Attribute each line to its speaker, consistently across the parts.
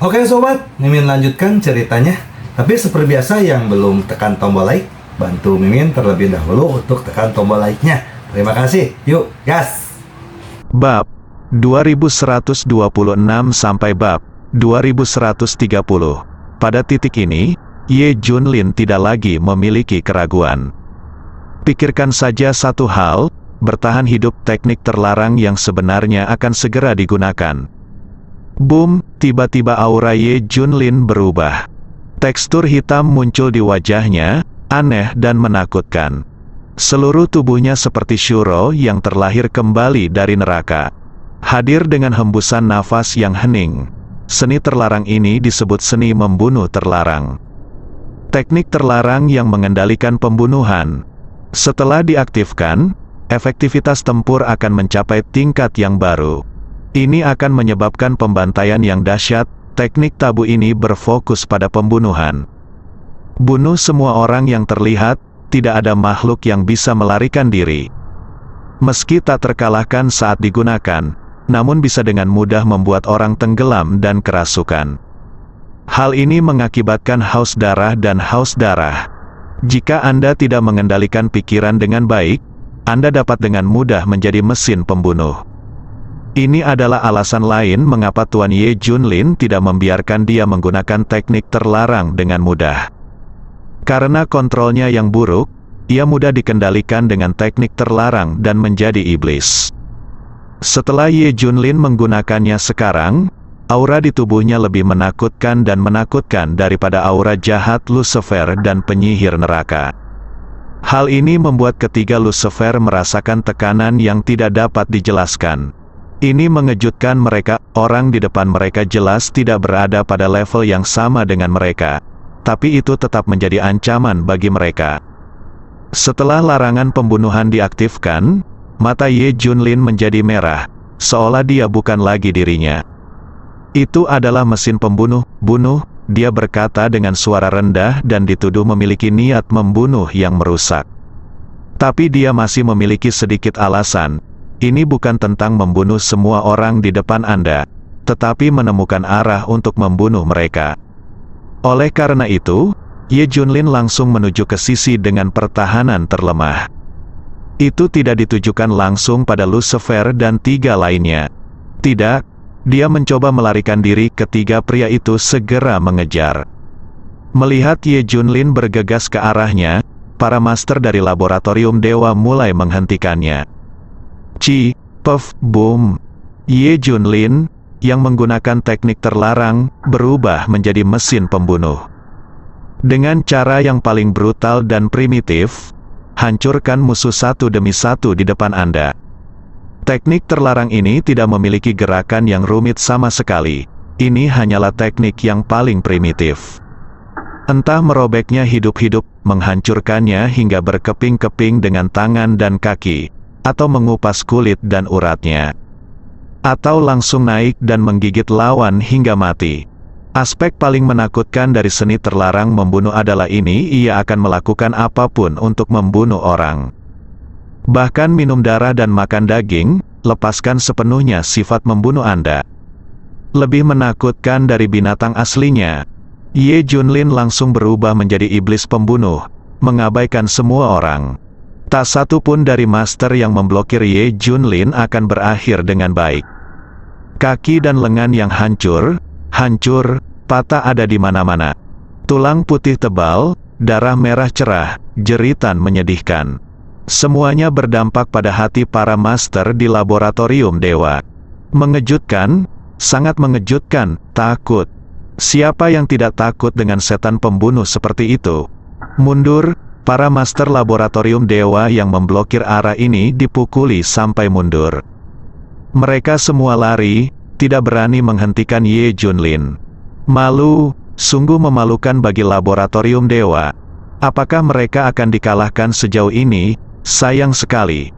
Speaker 1: Oke sobat, Mimin lanjutkan ceritanya. Tapi seperti biasa yang belum tekan tombol like, bantu Mimin terlebih dahulu untuk tekan tombol like-nya. Terima kasih. Yuk, gas!
Speaker 2: Bab 2126 sampai bab 2130. Pada titik ini, Ye Junlin tidak lagi memiliki keraguan. Pikirkan saja satu hal, bertahan hidup teknik terlarang yang sebenarnya akan segera digunakan. Boom, tiba-tiba aura Ye Junlin berubah. Tekstur hitam muncul di wajahnya, aneh dan menakutkan. Seluruh tubuhnya seperti Shuro yang terlahir kembali dari neraka. Hadir dengan hembusan nafas yang hening. Seni terlarang ini disebut seni membunuh terlarang. Teknik terlarang yang mengendalikan pembunuhan. Setelah diaktifkan, efektivitas tempur akan mencapai tingkat yang baru. Ini akan menyebabkan pembantaian yang dahsyat. Teknik tabu ini berfokus pada pembunuhan. Bunuh semua orang yang terlihat, tidak ada makhluk yang bisa melarikan diri. Meski tak terkalahkan saat digunakan, namun bisa dengan mudah membuat orang tenggelam dan kerasukan. Hal ini mengakibatkan haus darah dan haus darah. Jika Anda tidak mengendalikan pikiran dengan baik, Anda dapat dengan mudah menjadi mesin pembunuh. Ini adalah alasan lain mengapa Tuan Ye Junlin tidak membiarkan dia menggunakan teknik terlarang dengan mudah. Karena kontrolnya yang buruk, ia mudah dikendalikan dengan teknik terlarang dan menjadi iblis. Setelah Ye Junlin menggunakannya sekarang, aura di tubuhnya lebih menakutkan daripada aura jahat Lucifer dan penyihir neraka. Hal ini membuat ketiga Lucifer merasakan tekanan yang tidak dapat dijelaskan. Ini mengejutkan mereka, orang di depan mereka jelas tidak berada pada level yang sama dengan mereka. Tapi itu tetap menjadi ancaman bagi mereka. Setelah larangan pembunuhan diaktifkan, mata Ye Junlin menjadi merah, seolah dia bukan lagi dirinya. Itu adalah mesin pembunuh, bunuh, dia berkata dengan suara rendah dan dituduh memiliki niat membunuh yang merusak. Tapi dia masih memiliki sedikit alasan. Ini bukan tentang membunuh semua orang di depan Anda, tetapi menemukan arah untuk membunuh mereka. Oleh karena itu, Ye Junlin langsung menuju ke sisi dengan pertahanan terlemah. Itu tidak ditujukan langsung pada Lucifer dan tiga lainnya. Tidak, dia mencoba melarikan diri. Ketiga pria itu segera mengejar. Melihat Ye Junlin bergegas ke arahnya, para master dari laboratorium dewa mulai menghentikannya. Puff, boom. Ye Junlin, yang menggunakan teknik terlarang, berubah menjadi mesin pembunuh. Dengan cara yang paling brutal dan primitif, hancurkan musuh satu demi satu di depan Anda. Teknik terlarang ini tidak memiliki gerakan yang rumit sama sekali. Ini hanyalah teknik yang paling primitif. Entah merobeknya hidup-hidup, menghancurkannya hingga berkeping-keping dengan tangan dan kaki, atau mengupas kulit dan uratnya, atau langsung naik dan menggigit lawan hingga mati. Aspek paling menakutkan dari seni terlarang membunuh adalah ini: ia akan melakukan apapun untuk membunuh orang. Bahkan minum darah dan makan daging, lepaskan sepenuhnya sifat membunuh Anda. Lebih menakutkan dari binatang aslinya, Ye Junlin langsung berubah menjadi iblis pembunuh, mengabaikan semua orang. Tak satu pun dari master yang memblokir Ye Junlin akan berakhir dengan baik. Kaki dan lengan yang hancur, patah ada di mana-mana. Tulang putih tebal, darah merah cerah, jeritan menyedihkan. Semuanya berdampak pada hati para master di laboratorium dewa. Mengejutkan, sangat mengejutkan, takut. Siapa yang tidak takut dengan setan pembunuh seperti itu? Mundur. Para master laboratorium dewa yang memblokir arah ini dipukuli sampai mundur. Mereka semua lari, tidak berani menghentikan Ye Junlin. Malu, sungguh memalukan bagi laboratorium dewa. Apakah mereka akan dikalahkan sejauh ini? Sayang sekali.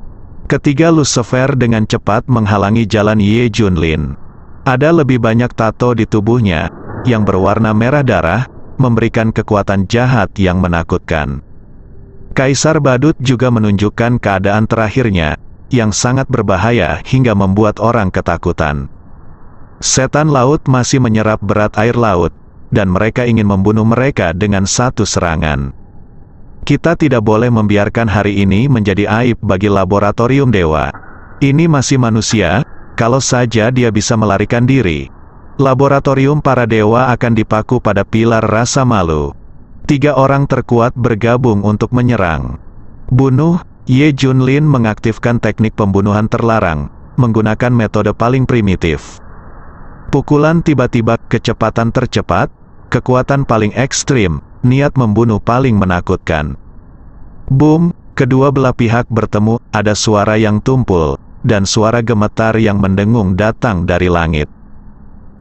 Speaker 2: Ketiga Lucifer dengan cepat menghalangi jalan Ye Junlin. Ada lebih banyak tato di tubuhnya, yang berwarna merah darah, memberikan kekuatan jahat yang menakutkan. Kaisar Badut juga menunjukkan keadaan terakhirnya, yang sangat berbahaya hingga membuat orang ketakutan. Setan laut masih menyerap berat air laut, dan mereka ingin membunuh mereka dengan satu serangan. Kita tidak boleh membiarkan hari ini menjadi aib bagi laboratorium dewa. Ini masih manusia, kalau saja dia bisa melarikan diri. Laboratorium para dewa akan dipaku pada pilar rasa malu. 3 orang terkuat bergabung untuk menyerang. Bunuh. Ye Junlin mengaktifkan teknik pembunuhan terlarang, menggunakan metode paling primitif. Pukulan tiba-tiba, kecepatan tercepat, kekuatan paling ekstrim, niat membunuh paling menakutkan. Boom, kedua belah pihak bertemu, ada suara yang tumpul, dan suara gemetar yang mendengung datang dari langit.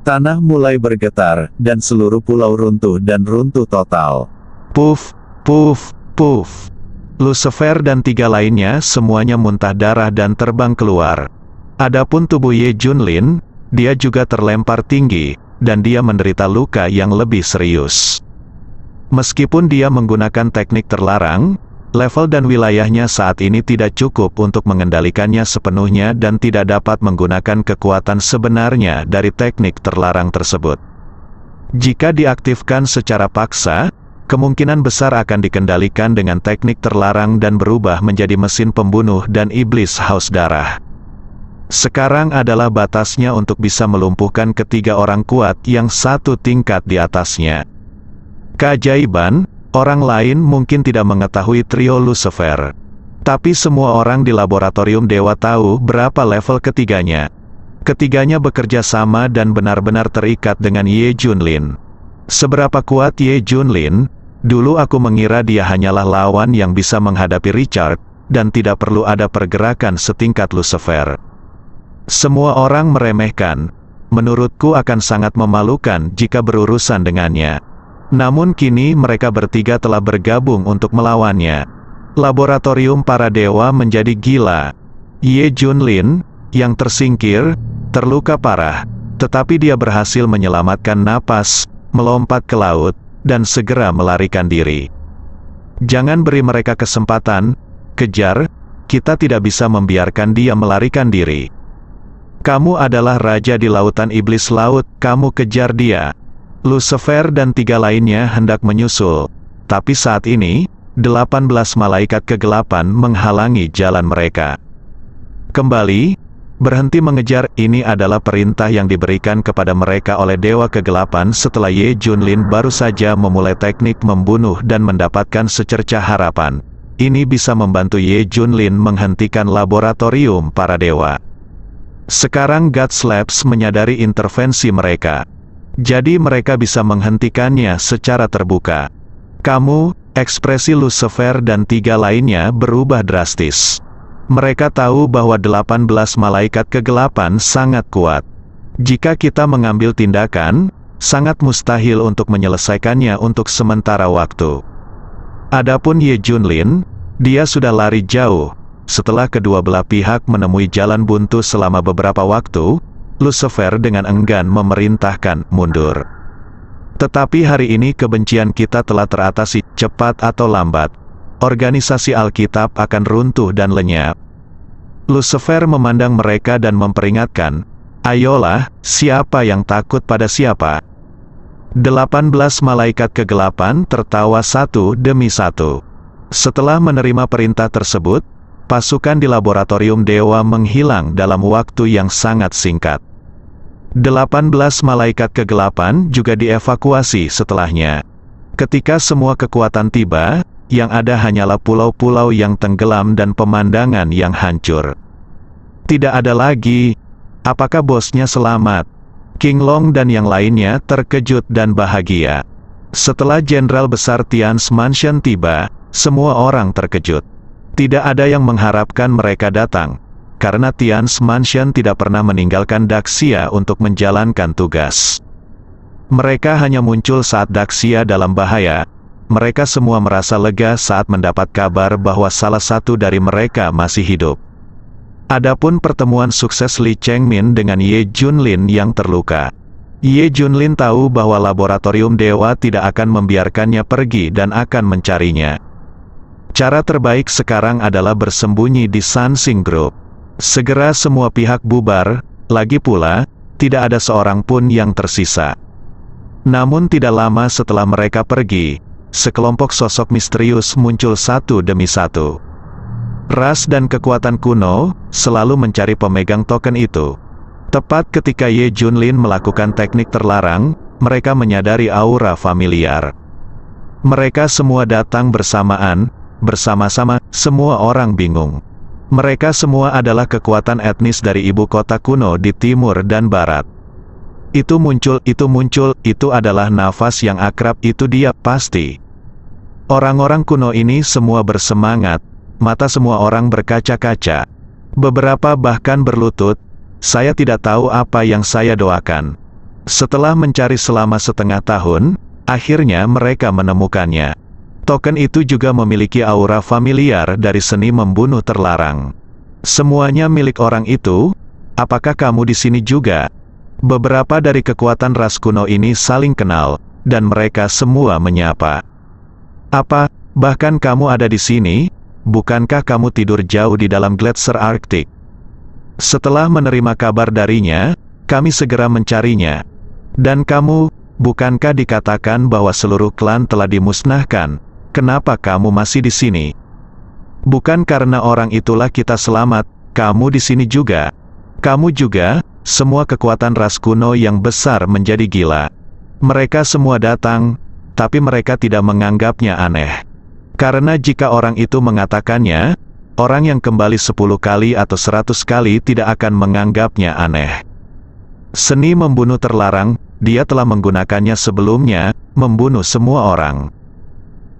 Speaker 2: Tanah mulai bergetar, dan seluruh pulau runtuh dan runtuh total. Puff, puff, puff. Lucifer dan 3 lainnya semuanya muntah darah dan terbang keluar. Adapun tubuh Ye Junlin, dia juga terlempar tinggi, dan dia menderita luka yang lebih serius. Meskipun dia menggunakan teknik terlarang, level dan wilayahnya saat ini tidak cukup untuk mengendalikannya sepenuhnya dan tidak dapat menggunakan kekuatan sebenarnya dari teknik terlarang tersebut. Jika diaktifkan secara paksa, kemungkinan besar akan dikendalikan dengan teknik terlarang dan berubah menjadi mesin pembunuh dan iblis haus darah. Sekarang adalah batasnya untuk bisa melumpuhkan 3 orang kuat yang 1 tingkat di atasnya. Keajaiban, orang lain mungkin tidak mengetahui trio Lucifer. Tapi semua orang di laboratorium dewa tahu berapa level ketiganya. Ketiganya bekerja sama dan benar-benar terikat dengan Ye Junlin. Seberapa kuat Ye Junlin? Dulu aku mengira dia hanyalah lawan yang bisa menghadapi Richard, dan tidak perlu ada pergerakan setingkat Lucifer. Semua orang meremehkan. Menurutku akan sangat memalukan jika berurusan dengannya. Namun kini mereka bertiga telah bergabung untuk melawannya. Laboratorium para dewa menjadi gila. Ye Junlin, yang tersingkir, terluka parah, tetapi dia berhasil menyelamatkan napas, melompat ke laut, dan segera melarikan diri. Jangan beri mereka kesempatan, kejar, kita tidak bisa membiarkan dia melarikan diri. Kamu adalah raja di lautan iblis laut, kamu kejar dia. Lucifer dan 3 lainnya hendak menyusul, tapi saat ini, 18 malaikat kegelapan menghalangi jalan mereka. Kembali, berhenti mengejar, ini adalah perintah yang diberikan kepada mereka oleh Dewa Kegelapan setelah Ye Junlin baru saja memulai teknik membunuh dan mendapatkan secercah harapan. Ini bisa membantu Ye Junlin menghentikan laboratorium para dewa. Sekarang Gods Labs menyadari intervensi mereka. Jadi mereka bisa menghentikannya secara terbuka. Kamu, ekspresi Lucifer dan 3 lainnya berubah drastis. Mereka tahu bahwa 18 malaikat kegelapan sangat kuat. Jika kita mengambil tindakan, sangat mustahil untuk menyelesaikannya untuk sementara waktu. Adapun Ye Junlin, dia sudah lari jauh. Setelah kedua belah pihak menemui jalan buntu selama beberapa waktu, Lucifer dengan enggan memerintahkan mundur. Tetapi hari ini kebencian kita telah teratasi, cepat atau lambat. Organisasi Alkitab akan runtuh dan lenyap. Lucifer memandang mereka dan memperingatkan, ayolah, siapa yang takut pada siapa? 18 malaikat kegelapan tertawa satu demi satu. Setelah menerima perintah tersebut, pasukan di laboratorium dewa menghilang dalam waktu yang sangat singkat. 18 malaikat kegelapan juga dievakuasi setelahnya. Ketika semua kekuatan tiba, yang ada hanyalah pulau-pulau yang tenggelam dan pemandangan yang hancur. Tidak ada lagi. Apakah bosnya selamat? King Long dan yang lainnya terkejut dan bahagia. Setelah Jenderal Besar Tian's Mansion tiba, semua orang terkejut. Tidak ada yang mengharapkan mereka datang, karena Tian's Mansion tidak pernah meninggalkan Daxia untuk menjalankan tugas. Mereka hanya muncul saat Daxia dalam bahaya. Mereka semua merasa lega saat mendapat kabar bahwa salah satu dari mereka masih hidup. Adapun pertemuan sukses Li Chengmin dengan Ye Junlin yang terluka. Ye Junlin tahu bahwa laboratorium dewa tidak akan membiarkannya pergi dan akan mencarinya. Cara terbaik sekarang adalah bersembunyi di Sansing Group. Segera semua pihak bubar, lagi pula, tidak ada seorang pun yang tersisa. Namun tidak lama setelah mereka pergi, sekelompok sosok misterius muncul satu demi satu. Ras dan kekuatan kuno selalu mencari pemegang token itu. Tepat ketika Ye Junlin melakukan teknik terlarang, mereka menyadari aura familiar. Mereka semua datang bersamaan, bersama-sama, semua orang bingung. Mereka semua adalah kekuatan etnis dari ibu kota kuno di timur dan barat. Itu muncul, itu adalah nafas yang akrab, itu dia, pasti. Orang-orang kuno ini semua bersemangat, mata semua orang berkaca-kaca. Beberapa bahkan berlutut, saya tidak tahu apa yang saya doakan. Setelah mencari selama setengah tahun, akhirnya mereka menemukannya. Token itu juga memiliki aura familiar dari seni membunuh terlarang. Semuanya milik orang itu. Apakah kamu di sini juga? Beberapa dari kekuatan ras kuno ini saling kenal, dan mereka semua menyapa. Apa, bahkan kamu ada di sini? Bukankah kamu tidur jauh di dalam gletser Arktik? Setelah menerima kabar darinya, kami segera mencarinya. Dan kamu, bukankah dikatakan bahwa seluruh klan telah dimusnahkan? Kenapa kamu masih di sini? Bukan karena orang itulah kita selamat, kamu di sini juga. Kamu juga, semua kekuatan ras kuno yang besar menjadi gila. Mereka semua datang, tapi mereka tidak menganggapnya aneh. Karena jika orang itu mengatakannya, orang yang kembali 10 kali atau 100 kali tidak akan menganggapnya aneh. Seni membunuh terlarang, dia telah menggunakannya sebelumnya, membunuh semua orang.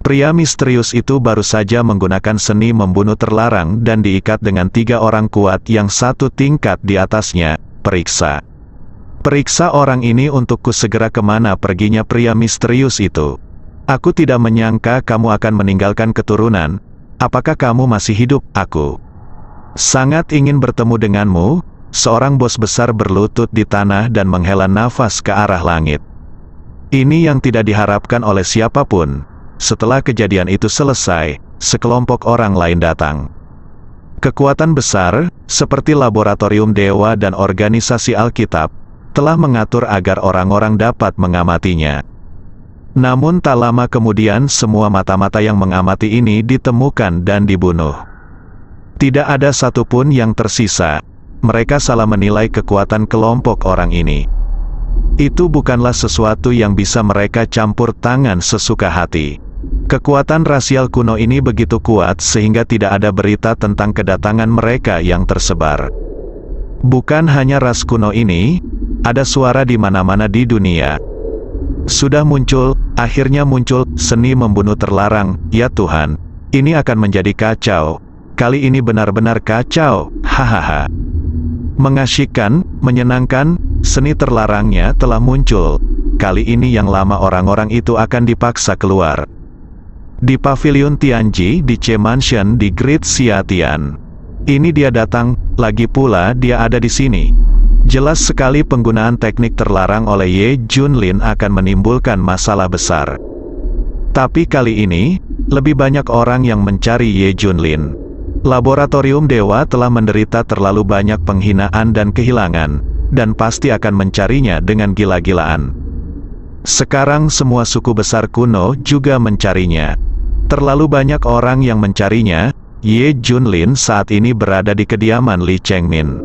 Speaker 2: Pria misterius itu baru saja menggunakan seni membunuh terlarang dan diikat dengan 3 orang kuat yang satu tingkat di atasnya. Periksa. Periksa orang ini untukku, segera kemana perginya pria misterius itu. Aku tidak menyangka kamu akan meninggalkan keturunan. Apakah kamu masih hidup, aku? Sangat ingin bertemu denganmu. Seorang bos besar berlutut di tanah dan menghela nafas ke arah langit. Ini yang tidak diharapkan oleh siapapun. Setelah kejadian itu selesai, sekelompok orang lain datang. Kekuatan besar, seperti laboratorium dewa dan organisasi Alkitab, telah mengatur agar orang-orang dapat mengamatinya. Namun tak lama kemudian semua mata-mata yang mengamati ini ditemukan dan dibunuh. Tidak ada satupun yang tersisa. Mereka salah menilai kekuatan kelompok orang ini. Itu bukanlah sesuatu yang bisa mereka campur tangan sesuka hati. Kekuatan rasial kuno ini begitu kuat sehingga tidak ada berita tentang kedatangan mereka yang tersebar. Bukan hanya ras kuno ini, ada suara di mana-mana di dunia. Sudah muncul, akhirnya muncul, seni membunuh terlarang, ya Tuhan, ini akan menjadi kacau. Kali ini benar-benar kacau, hahaha. Mengasyikkan, menyenangkan, seni terlarangnya telah muncul. Kali ini yang lama orang-orang itu akan dipaksa keluar. Di pavilion Tianji di C Mansion di Great Xiatian. Ini dia datang, lagi pula dia ada di sini. Jelas sekali penggunaan teknik terlarang oleh Ye Junlin akan menimbulkan masalah besar. Tapi kali ini, lebih banyak orang yang mencari Ye Junlin. Laboratorium Dewa telah menderita terlalu banyak penghinaan dan kehilangan, dan pasti akan mencarinya dengan gila-gilaan. Sekarang semua suku besar kuno juga mencarinya. Terlalu banyak orang yang mencarinya. Ye Junlin saat ini berada di kediaman Li Chengmin.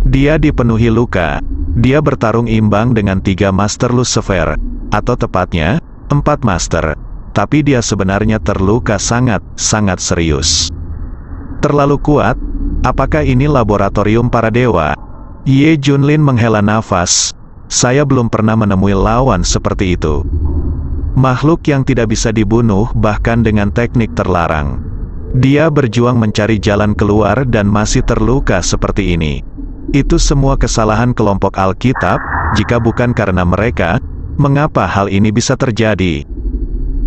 Speaker 2: Dia dipenuhi luka. Dia bertarung imbang dengan 3 Master Lucifer, atau tepatnya, 4 Master. Tapi dia sebenarnya terluka sangat serius. Terlalu kuat? Apakah ini laboratorium para dewa? Ye Junlin menghela nafas. Saya belum pernah menemui lawan seperti itu. Makhluk yang tidak bisa dibunuh bahkan dengan teknik terlarang. Dia berjuang mencari jalan keluar dan masih terluka seperti ini. Itu semua kesalahan kelompok Alkitab. Jika bukan karena mereka, mengapa hal ini bisa terjadi?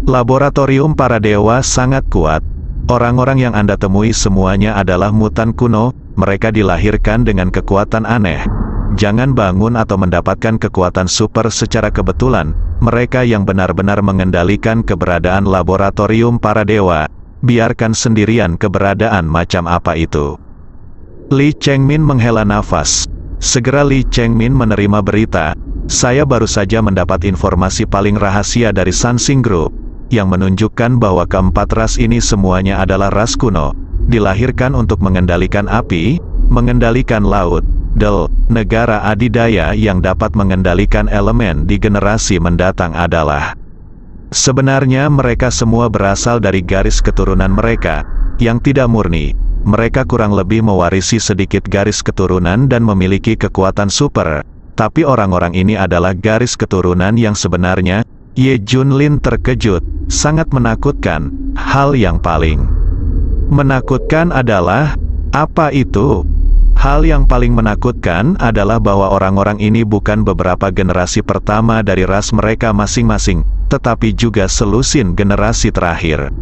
Speaker 2: Laboratorium para dewa sangat kuat. Orang-orang yang Anda temui semuanya adalah mutan kuno. Mereka dilahirkan dengan kekuatan aneh. Jangan bangun atau mendapatkan kekuatan super secara kebetulan. Mereka yang benar-benar mengendalikan keberadaan laboratorium para dewa. Biarkan sendirian keberadaan macam apa itu. Li Chengmin menghela nafas. Segera Lee Chengmin menerima berita, "Saya baru saja mendapat informasi paling rahasia dari Sansing Group, yang menunjukkan bahwa keempat ras ini semuanya adalah ras kuno, dilahirkan untuk mengendalikan api, mengendalikan laut, dan negara adidaya yang dapat mengendalikan elemen di generasi mendatang adalah." Sebenarnya mereka semua berasal dari garis keturunan mereka, yang tidak murni. Mereka kurang lebih mewarisi sedikit garis keturunan dan memiliki kekuatan super, tapi orang-orang ini adalah garis keturunan yang sebenarnya. Ye Junlin terkejut, sangat menakutkan. Hal yang paling menakutkan adalah, apa itu? Hal yang paling menakutkan adalah bahwa orang-orang ini bukan beberapa generasi pertama dari ras mereka masing-masing, tetapi juga selusin generasi terakhir.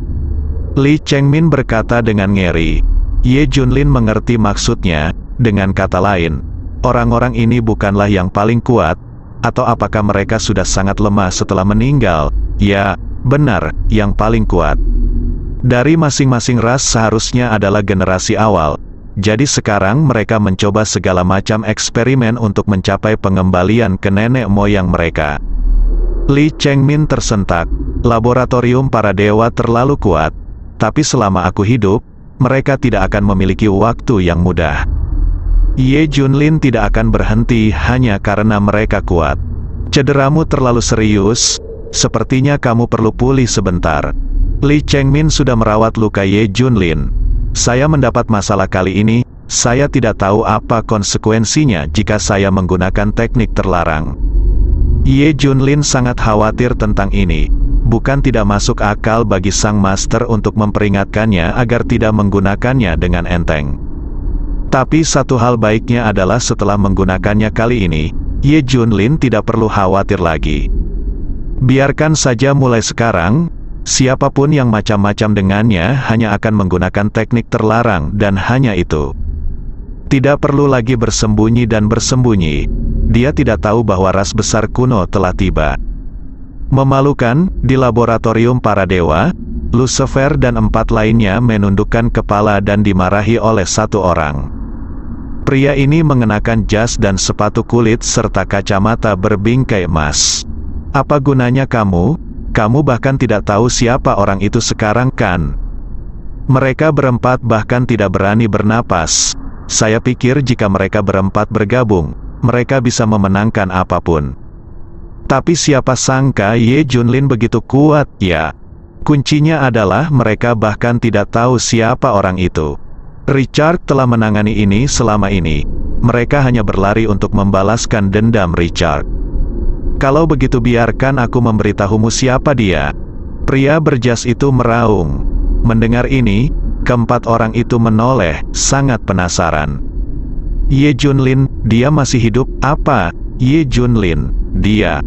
Speaker 2: Lee Chengmin berkata dengan ngeri. Ye Junlin mengerti maksudnya, dengan kata lain, orang-orang ini bukanlah yang paling kuat, atau apakah mereka sudah sangat lemah setelah meninggal? Ya, benar, yang paling kuat. Dari masing-masing ras seharusnya adalah generasi awal, jadi sekarang mereka mencoba segala macam eksperimen untuk mencapai pengembalian ke nenek moyang mereka. Lee Chengmin tersentak, laboratorium para dewa terlalu kuat, tapi selama aku hidup, mereka tidak akan memiliki waktu yang mudah. Ye Junlin tidak akan berhenti hanya karena mereka kuat. Cederamu terlalu serius, sepertinya kamu perlu pulih sebentar. Lee Chengmin sudah merawat luka Ye Junlin. Saya mendapat masalah kali ini, saya tidak tahu apa konsekuensinya jika saya menggunakan teknik terlarang. Ye Junlin sangat khawatir tentang ini. Bukan tidak masuk akal bagi sang master untuk memperingatkannya agar tidak menggunakannya dengan enteng. Tapi satu hal baiknya adalah setelah menggunakannya kali ini, Ye Junlin tidak perlu khawatir lagi. Biarkan saja mulai sekarang, siapapun yang macam-macam dengannya hanya akan menggunakan teknik terlarang dan hanya itu. Tidak perlu lagi bersembunyi dan bersembunyi. Dia tidak tahu bahwa ras besar kuno telah tiba. Memalukan, di laboratorium para dewa, Lucifer dan 4 lainnya menundukkan kepala dan dimarahi oleh satu orang. Pria ini mengenakan jas dan sepatu kulit serta kacamata berbingkai emas. Apa gunanya kamu? Kamu bahkan tidak tahu siapa orang itu sekarang kan? Mereka berempat bahkan tidak berani bernapas. Saya pikir jika mereka berempat bergabung, mereka bisa memenangkan apapun. Tapi siapa sangka Ye Junlin begitu kuat, ya. Kuncinya adalah mereka bahkan tidak tahu siapa orang itu. Richard telah menangani ini selama ini. Mereka hanya berlari untuk membalaskan dendam Richard. Kalau begitu biarkan aku memberitahumu siapa dia. Pria berjas itu meraung. Mendengar ini, keempat orang itu menoleh, sangat penasaran. Ye Junlin, dia masih hidup? Apa? Ye Junlin, dia.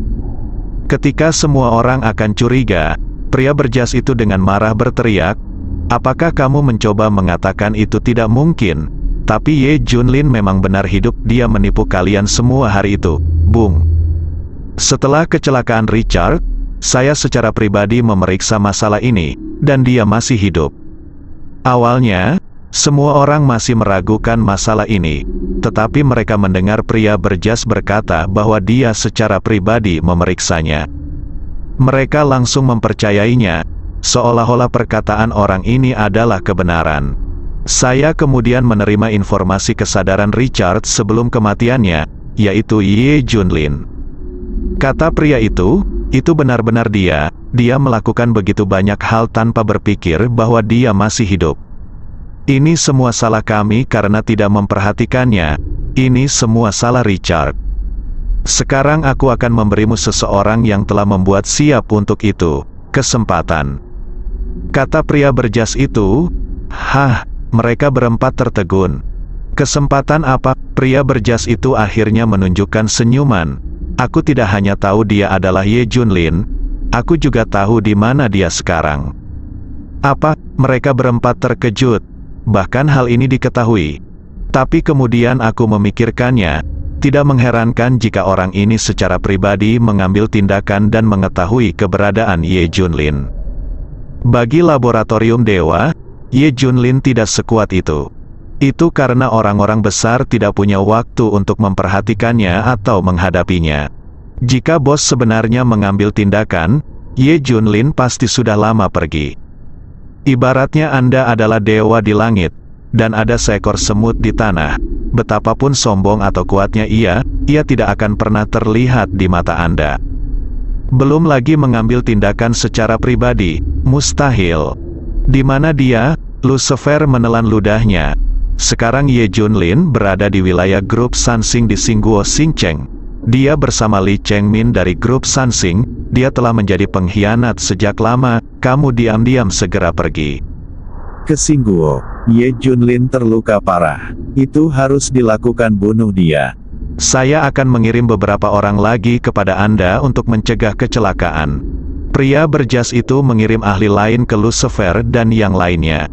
Speaker 2: Ketika semua orang akan curiga, pria berjas itu dengan marah berteriak, "Apakah kamu mencoba mengatakan itu tidak mungkin? Tapi Ye Junlin memang benar hidup, dia menipu kalian semua hari itu." Bung. Setelah kecelakaan Richard, saya secara pribadi memeriksa masalah ini, dan dia masih hidup. Awalnya, semua orang masih meragukan masalah ini. Tetapi mereka mendengar pria berjas berkata bahwa dia secara pribadi memeriksanya. Mereka langsung mempercayainya, seolah-olah perkataan orang ini adalah kebenaran. Saya kemudian menerima informasi kesadaran Richard sebelum kematiannya, yaitu Ye Junlin. Kata pria itu benar-benar dia melakukan begitu banyak hal tanpa berpikir bahwa dia masih hidup. Ini semua salah kami karena tidak memperhatikannya. Ini semua salah Richard. Sekarang aku akan memberimu seseorang yang telah membuat siap untuk itu. Kesempatan. Kata pria berjas itu. Mereka berempat tertegun. Kesempatan apa? Pria berjas itu akhirnya menunjukkan senyuman. Aku tidak hanya tahu dia adalah Ye Junlin, aku juga tahu di mana dia sekarang. Apa? Mereka berempat terkejut. Bahkan hal ini diketahui. Tapi kemudian aku memikirkannya, tidak mengherankan jika orang ini secara pribadi mengambil tindakan dan mengetahui keberadaan Ye Junlin. Bagi laboratorium dewa, Ye Junlin tidak sekuat itu. Itu karena orang-orang besar tidak punya waktu untuk memperhatikannya atau menghadapinya. Jika bos sebenarnya mengambil tindakan, Ye Junlin pasti sudah lama pergi. Ibaratnya Anda adalah dewa di langit, dan ada seekor semut di tanah. Betapapun sombong atau kuatnya ia tidak akan pernah terlihat di mata Anda. Belum lagi mengambil tindakan secara pribadi, mustahil. Di mana dia, Lucifer menelan ludahnya. Sekarang Ye Junlin berada di wilayah grup Sansing di Singguo Xingcheng. Dia bersama Li Chengmin dari grup Sansing. Dia telah menjadi pengkhianat sejak lama. Kamu diam-diam segera pergi
Speaker 3: Ke Singguo, Ye Junlin terluka parah. Itu harus dilakukan, bunuh dia.
Speaker 2: Saya akan mengirim beberapa orang lagi kepada Anda untuk mencegah kecelakaan. Pria berjas itu mengirim ahli lain ke Lucifer dan yang lainnya.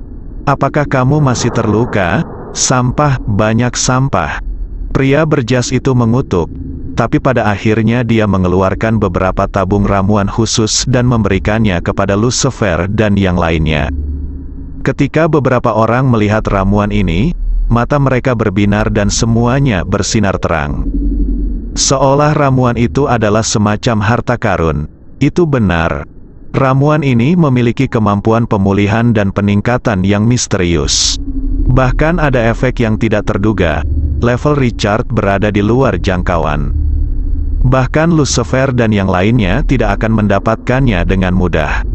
Speaker 2: Apakah kamu masih terluka? Sampah, banyak sampah. Pria berjas itu mengutuk. Tapi pada akhirnya dia mengeluarkan beberapa tabung ramuan khusus dan memberikannya kepada Lucifer dan yang lainnya. Ketika beberapa orang melihat ramuan ini, mata mereka berbinar dan semuanya bersinar terang. Seolah ramuan itu adalah semacam harta karun. Itu benar. Ramuan ini memiliki kemampuan pemulihan dan peningkatan yang misterius. Bahkan ada efek yang tidak terduga. Level Richard berada di luar jangkauan. Bahkan Lucifer dan yang lainnya tidak akan mendapatkannya dengan mudah.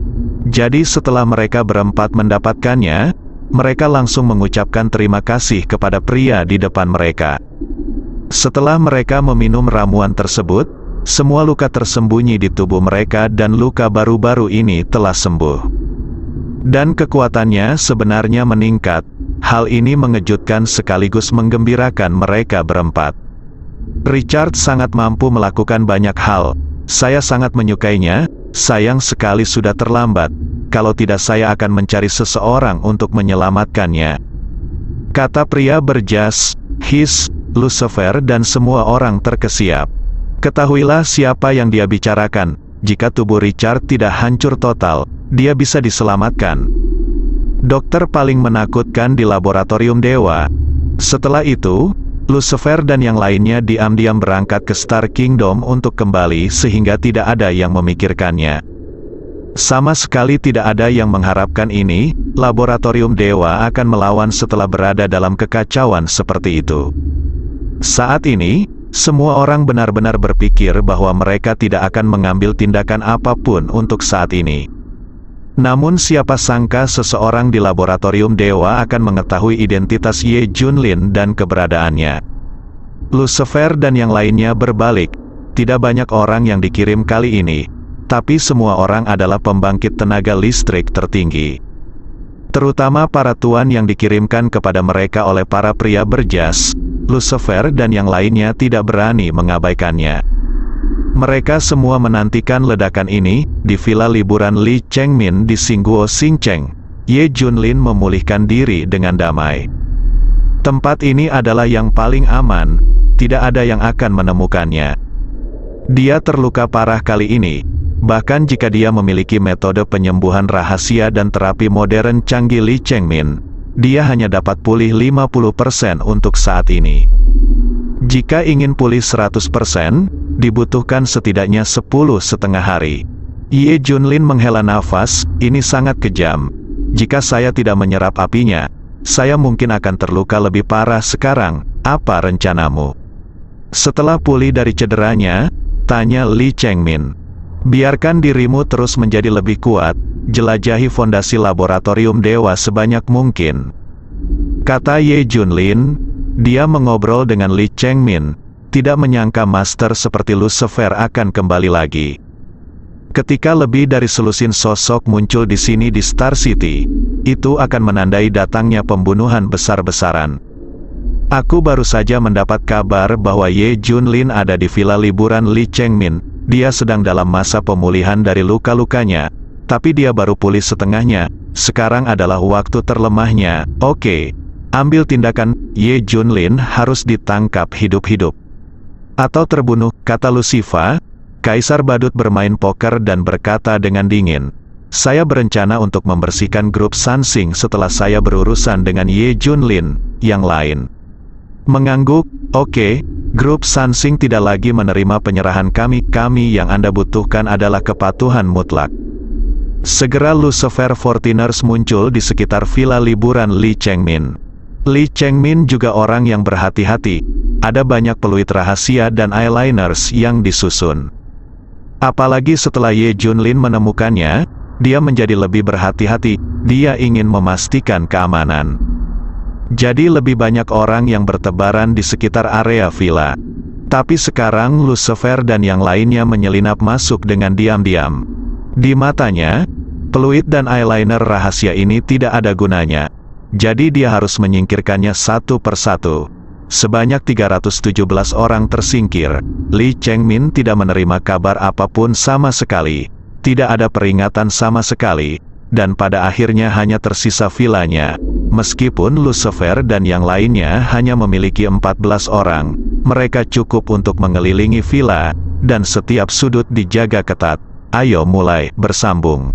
Speaker 2: Jadi setelah mereka berempat mendapatkannya, mereka langsung mengucapkan terima kasih kepada pria di depan mereka. Setelah mereka meminum ramuan tersebut, semua luka tersembunyi di tubuh mereka dan luka baru-baru ini telah sembuh. Dan kekuatannya sebenarnya meningkat. Hal ini mengejutkan sekaligus menggembirakan mereka berempat. Richard sangat mampu melakukan banyak hal. Saya sangat menyukainya. Sayang sekali sudah terlambat. Kalau tidak saya akan mencari seseorang untuk menyelamatkannya. Kata pria berjas, Lucifer dan semua orang terkesiap. Ketahuilah siapa yang dia bicarakan. Jika tubuh Richard tidak hancur total, dia bisa diselamatkan. Dokter paling menakutkan di laboratorium dewa. Setelah itu, Lucifer dan yang lainnya diam-diam berangkat ke Star Kingdom untuk kembali sehingga tidak ada yang memikirkannya. Sama sekali tidak ada yang mengharapkan ini, laboratorium dewa akan melawan setelah berada dalam kekacauan seperti itu. Saat ini, semua orang benar-benar berpikir bahwa mereka tidak akan mengambil tindakan apapun untuk saat ini. Namun siapa sangka seseorang di laboratorium dewa akan mengetahui identitas Ye Junlin dan keberadaannya. Lucifer dan yang lainnya berbalik. Tidak banyak orang yang dikirim kali ini, tapi semua orang adalah pembangkit tenaga listrik tertinggi. Terutama para tuan yang dikirimkan kepada mereka oleh para pria berjas. Lucifer dan yang lainnya tidak berani mengabaikannya. Mereka semua menantikan ledakan ini, di villa liburan Li Chengmin di Singguo Xingcheng. Ye Junlin memulihkan diri dengan damai. Tempat ini adalah yang paling aman, tidak ada yang akan menemukannya. Dia terluka parah kali ini, bahkan jika dia memiliki metode penyembuhan rahasia dan terapi modern canggih Li Chengmin, dia hanya dapat pulih 50% untuk saat ini. Jika ingin pulih 100%, dibutuhkan setidaknya 10,5 hari. Ye Junlin menghela nafas, ini sangat kejam. Jika saya tidak menyerap apinya, saya mungkin akan terluka lebih parah sekarang. Apa rencanamu? Setelah pulih dari cederanya, tanya Li Chengmin. Biarkan dirimu terus menjadi lebih kuat, jelajahi fondasi laboratorium dewa sebanyak mungkin. Kata Ye Junlin. Dia mengobrol dengan Li Chengmin, tidak menyangka master seperti Lucifer akan kembali lagi. Ketika lebih dari selusin sosok muncul di sini di Star City, itu akan menandai datangnya pembunuhan besar-besaran. Aku baru saja mendapat kabar bahwa Ye Junlin ada di villa liburan Li Chengmin. Dia sedang dalam masa pemulihan dari luka-lukanya, tapi dia baru pulih setengahnya. Sekarang adalah waktu terlemahnya. Oke. Ambil tindakan, Ye Junlin harus ditangkap hidup-hidup. Atau terbunuh, kata Lucifer. Kaisar Badut bermain poker dan berkata dengan dingin. Saya berencana untuk membersihkan grup Sansing setelah saya berurusan dengan Ye Junlin, yang lain. Mengangguk, oke, grup Sansing tidak lagi menerima penyerahan kami yang Anda butuhkan adalah kepatuhan mutlak. Segera Lucifer 14ers muncul di sekitar villa liburan Li Chengmin. Li Chengmin juga orang yang berhati-hati, ada banyak peluit rahasia dan eyeliners yang disusun. Apalagi setelah Ye Junlin menemukannya, dia menjadi lebih berhati-hati, dia ingin memastikan keamanan. Jadi lebih banyak orang yang bertebaran di sekitar area villa. Tapi sekarang Lucifer dan yang lainnya menyelinap masuk dengan diam-diam. Di matanya, peluit dan eyeliner rahasia ini tidak ada gunanya. Jadi dia harus menyingkirkannya satu persatu. Sebanyak 317 orang tersingkir. Li Chengmin tidak menerima kabar apapun sama sekali. Tidak ada peringatan sama sekali. Dan pada akhirnya hanya tersisa villanya. Meskipun Lucifer dan yang lainnya hanya memiliki 14 orang, mereka cukup untuk mengelilingi villa, dan setiap sudut dijaga ketat. Ayo mulai, bersambung.